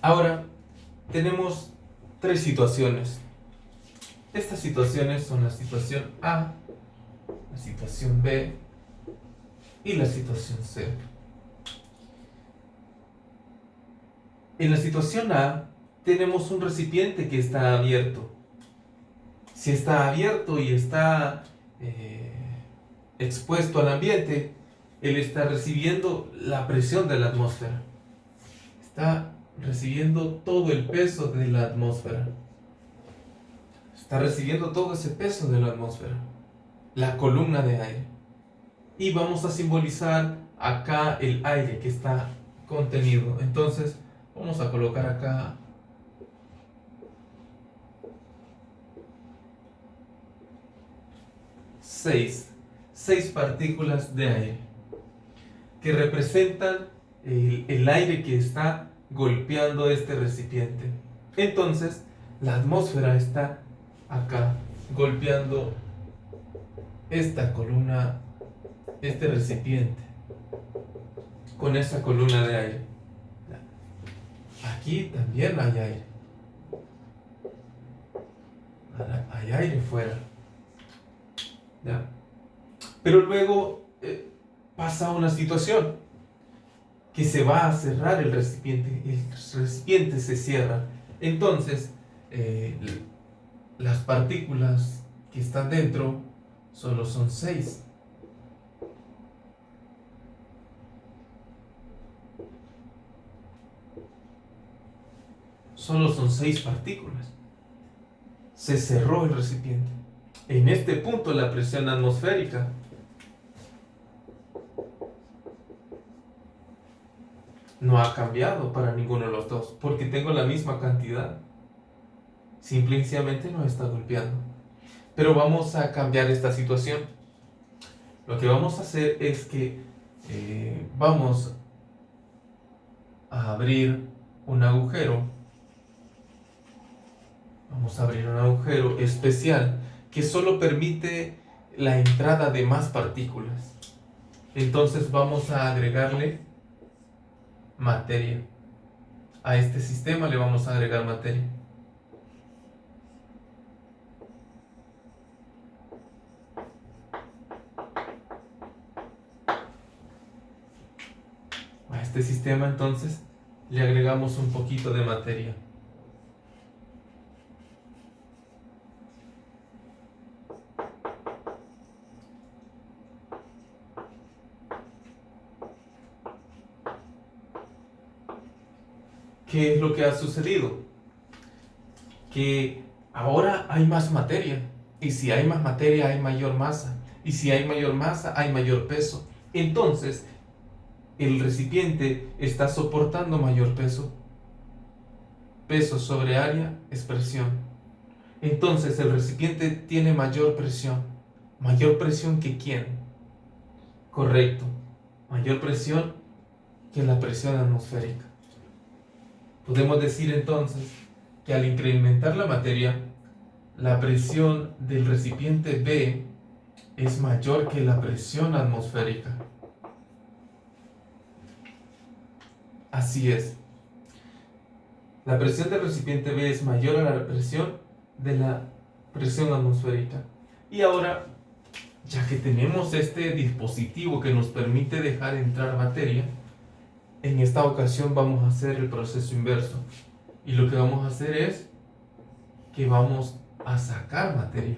Ahora tenemos tres situaciones. Estas situaciones son la situación A, la situación B y la situación C. En la situación A tenemos un recipiente que está abierto. Si está abierto y está expuesto al ambiente, él está recibiendo la presión de la atmósfera. Está recibiendo todo el peso de la atmósfera. Está recibiendo todo ese peso de la atmósfera. La columna de aire. Y vamos a simbolizar acá el aire que está contenido. Entonces, vamos a colocar acá 6 partículas de aire que representan el aire que está golpeando este recipiente. Entonces, la atmósfera está acá golpeando esta columna, este recipiente, con esa columna de aire. Aquí también hay aire. Hay aire fuera. ¿Ya? Pero luego pasa una situación que se va a cerrar el recipiente se cierra. Entonces, las partículas que están dentro solo son 6. Solo son 6 partículas. Se cerró el recipiente. En este punto la presión atmosférica no ha cambiado para ninguno de los dos, porque tengo la misma cantidad. Simplemente no está golpeando. Pero vamos a cambiar esta situación. Lo que vamos a hacer es que vamos a abrir un agujero. Vamos a abrir un agujero especial que solo permite la entrada de más partículas. Entonces vamos a agregarle materia. A este sistema le vamos a agregar materia. A este sistema entonces le agregamos un poquito de materia. ¿Qué es lo que ha sucedido? Que ahora hay más materia. Y si hay más materia, hay mayor masa. Y si hay mayor masa, hay mayor peso. Entonces, el recipiente está soportando mayor peso. Peso sobre área es presión. Entonces, el recipiente tiene mayor presión. ¿Mayor presión que quién? Correcto. Mayor presión que la presión atmosférica. Podemos decir entonces que al incrementar la materia, la presión del recipiente B es mayor que la presión atmosférica. Así es. La presión del recipiente B es mayor a la presión de la presión atmosférica. Y ahora, ya que tenemos este dispositivo que nos permite dejar entrar materia, en esta ocasión vamos a hacer el proceso inverso. Y lo que vamos a hacer es que vamos a sacar materia.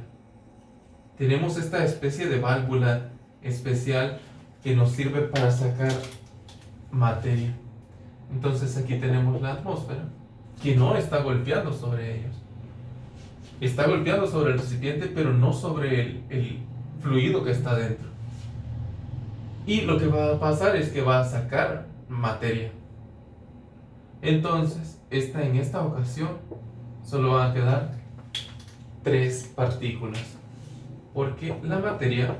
Tenemos esta especie de válvula especial que nos sirve para sacar materia. Entonces aquí tenemos la atmósfera, que no está golpeando sobre ellos. Está golpeando sobre el recipiente, pero no sobre el fluido que está dentro. Y lo que va a pasar es que va a sacar materia. Entonces, en esta ocasión, solo van a quedar 3 partículas. Porque la materia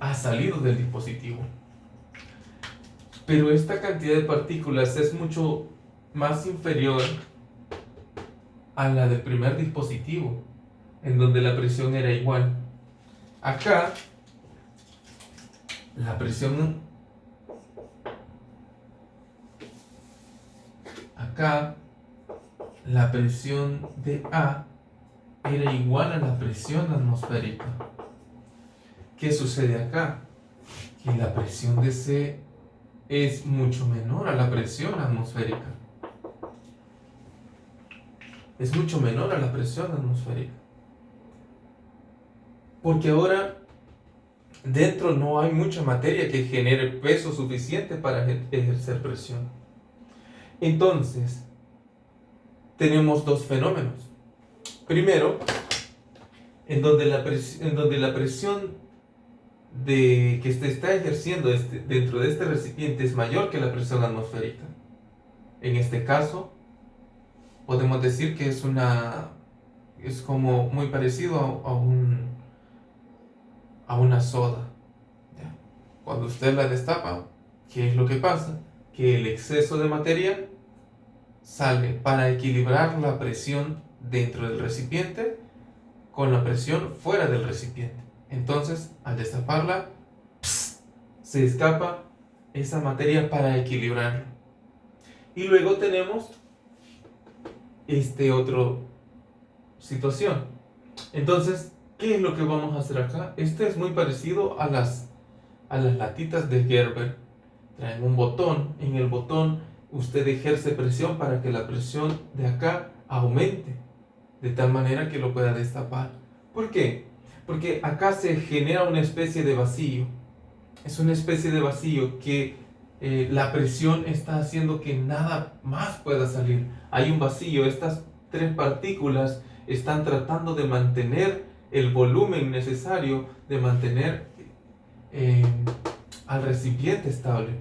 ha salido del dispositivo. Pero esta cantidad de partículas es mucho más inferior a la del primer dispositivo, en donde la presión era igual. Acá, la presión acá la presión de A era igual a la presión atmosférica. ¿Qué sucede acá? Que la presión de C es mucho menor a la presión atmosférica. Es mucho menor a la presión atmosférica. Porque ahora dentro no hay mucha materia que genere peso suficiente para ejercer presión. Entonces, tenemos dos fenómenos. Primero, en donde la presión que se está ejerciendo dentro de este recipiente es mayor que la presión atmosférica. En este caso, podemos decir que es como muy parecido a una soda. ¿Ya? Cuando usted la destapa, ¿qué es lo que pasa? Que el exceso de materia sale para equilibrar la presión dentro del recipiente con la presión fuera del recipiente. Entonces, al destaparla, se escapa esa materia para equilibrarlo. Y luego tenemos otra situación. Entonces, ¿qué es lo que vamos a hacer acá? Este es muy parecido a las latitas de Gerber. Traen un botón. En el botón usted ejerce presión para que la presión de acá aumente, de tal manera que lo pueda destapar. ¿Por qué? Porque acá se genera una especie de vacío. Es una especie de vacío que la presión está haciendo que nada más pueda salir. Hay un vacío. Estas tres partículas están tratando de mantener el volumen necesario, de mantener al recipiente estable.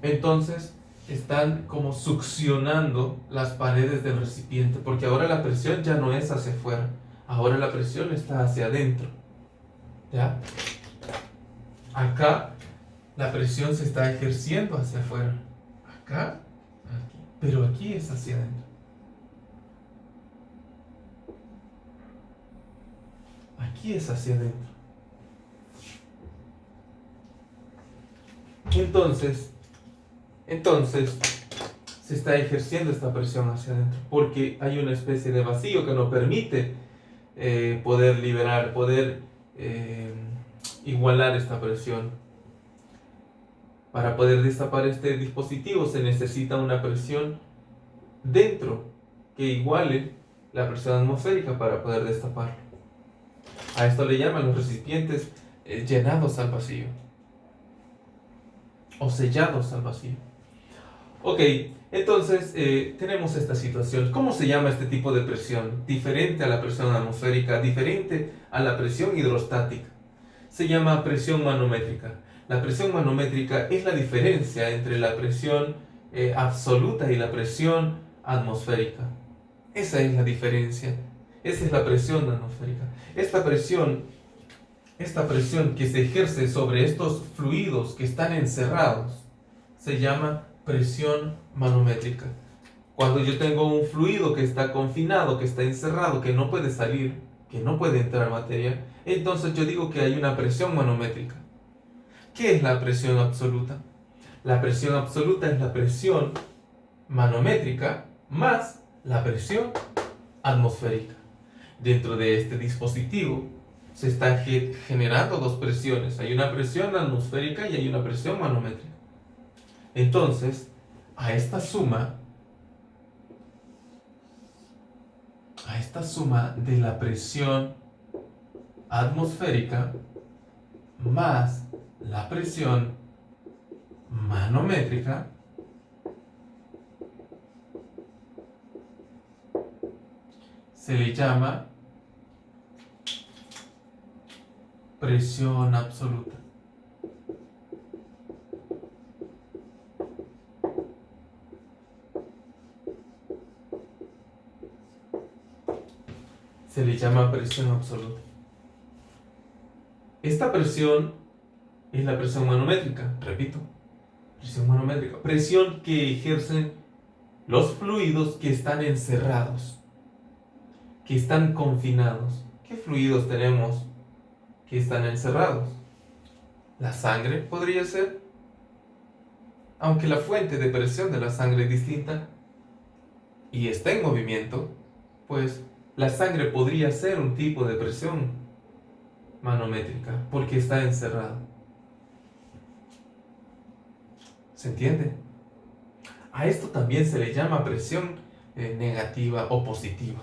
Entonces están como succionando las paredes del recipiente, porque ahora la presión ya no es hacia afuera, ahora la presión está hacia adentro. ¿Ya? Acá la presión se está ejerciendo hacia afuera, acá, aquí, pero aquí es hacia adentro. Aquí es hacia adentro. Entonces se está ejerciendo esta presión hacia adentro, porque hay una especie de vacío que no permite poder igualar esta presión. Para poder destapar este dispositivo se necesita una presión dentro que iguale la presión atmosférica para poder destaparlo. A esto le llaman los recipientes llenados al vacío o sellados al vacío. Ok, entonces tenemos esta situación. ¿Cómo se llama este tipo de presión? Diferente a la presión atmosférica, diferente a la presión hidrostática. Se llama presión manométrica. La presión manométrica es la diferencia entre la presión absoluta y la presión atmosférica. Esa es la diferencia. Esa es la presión atmosférica. Esta presión que se ejerce sobre estos fluidos que están encerrados se llama presión manométrica. Cuando yo tengo un fluido que está confinado, que está encerrado, que no puede salir, que no puede entrar materia, entonces yo digo que hay una presión manométrica. ¿Qué es la presión absoluta? La presión absoluta es la presión manométrica más la presión atmosférica. Dentro de este dispositivo se están generando dos presiones. Hay una presión atmosférica y hay una presión manométrica. Entonces, a esta suma de la presión atmosférica más la presión manométrica se le llama presión absoluta. Se le llama presión absoluta. Esta presión es la presión manométrica, repito, presión manométrica, presión que ejercen los fluidos que están encerrados, que están confinados. ¿Qué fluidos tenemos que están encerrados? ¿La sangre podría ser? aunque la fuente de presión de la sangre es distinta y está en movimiento, pues la sangre podría ser un tipo de presión manométrica porque está encerrado. ¿Se entiende? A esto también se le llama presión negativa o positiva.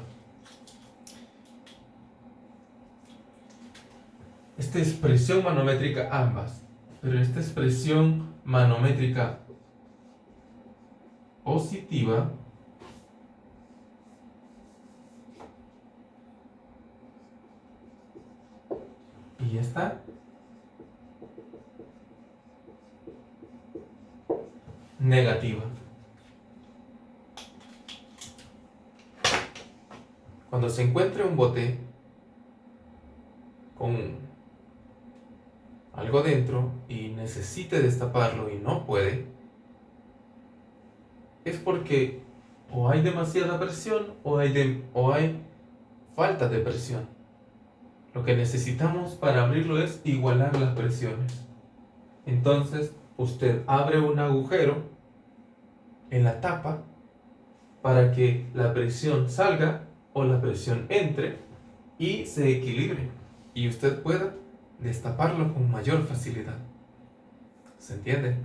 Esta es presión manométrica ambas, pero esta es presión manométrica positiva y esta negativa. Cuando se encuentre un bote con algo dentro y necesite destaparlo y no puede, es porque o hay demasiada presión o hay falta de presión. Lo que necesitamos para abrirlo es igualar las presiones. Entonces, usted abre un agujero en la tapa para que la presión salga o la presión entre y se equilibre y usted pueda destaparlo con mayor facilidad. ¿Se entiende?